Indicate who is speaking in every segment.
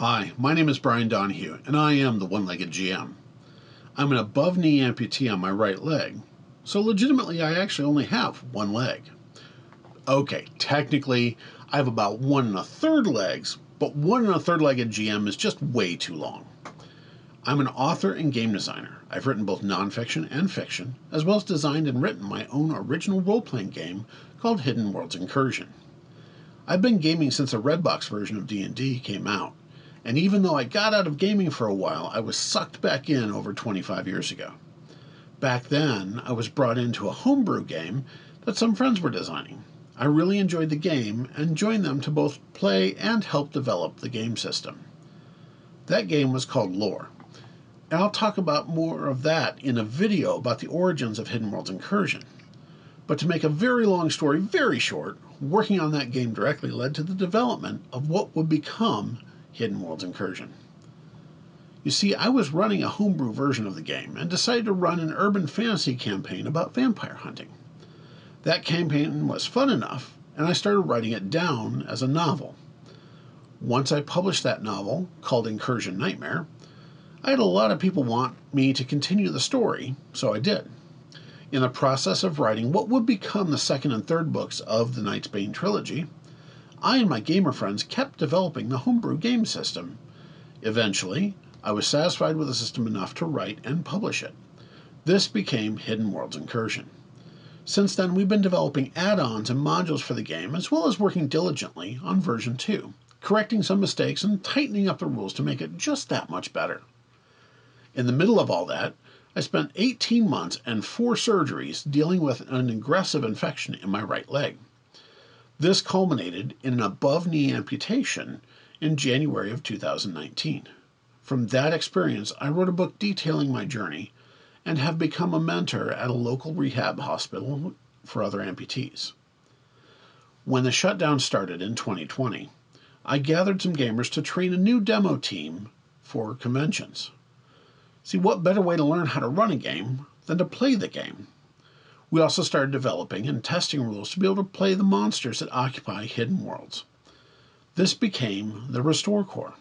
Speaker 1: Hi, my name is Bryan Donihue, and I am the one-legged GM. I'm an above-knee amputee on my right leg, so legitimately I actually only have one leg. Okay, technically I have about 1 1/3 legs, but 1 1/3 legged GM is just way too long. I'm an author and game designer. I've written both nonfiction and fiction, as well as designed and written my own original role-playing game called Hidden Worlds Incursion. I've been gaming since the Redbox version of D&D came out, and even though I got out of gaming for a while, I was sucked back in over 25 years ago. Back then, I was brought into a homebrew game that some friends were designing. I really enjoyed the game and joined them to both play and help develop the game system. That game was called Lore, and I'll talk about more of that in a video about the origins of Hidden Worlds Incursion. But to make a very long story very short, working on that game directly led to the development of what would become Hidden Worlds Incursion. You see, I was running a homebrew version of the game and decided to run an urban fantasy campaign about vampire hunting. That campaign was fun enough, and I started writing it down as a novel. Once I published that novel, called Incursion Nightmare, I had a lot of people want me to continue the story, so I did. In the process of writing what would become the second and third books of the Knight's Bane trilogy, I and my gamer friends kept developing the homebrew game system. Eventually, I was satisfied with the system enough to write and publish it. This became Hidden Worlds Incursion. Since then, we've been developing add-ons and modules for the game, as well as working diligently on version 2, correcting some mistakes and tightening up the rules to make it just that much better. In the middle of all that, I spent 18 months and 4 surgeries dealing with an aggressive infection in my right leg. This culminated in an above-knee amputation in January of 2019. From that experience, I wrote a book detailing my journey and have become a mentor at a local rehab hospital for other amputees. When the shutdown started in 2020, I gathered some gamers to train a new demo team for conventions. See, what better way to learn how to run a game than to play the game? We also started developing and testing rules to be able to play the monsters that occupy Hidden Worlds. This became the Restore Core.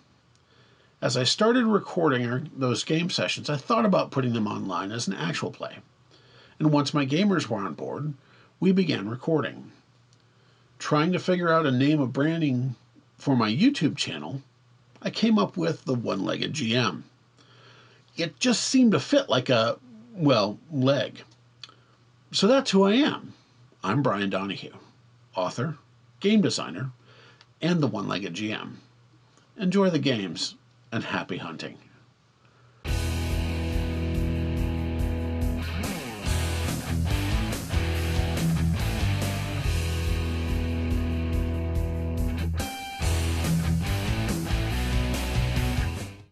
Speaker 1: As I started recording those game sessions, I thought about putting them online as an actual play. And once my gamers were on board, we began recording. Trying to figure out a name of branding for my YouTube channel, I came up with the One-Legged GM. It just seemed to fit like a, leg. So that's who I am. I'm Bryan Donihue, author, game designer, and the One-Legged GM. Enjoy the games, and happy hunting.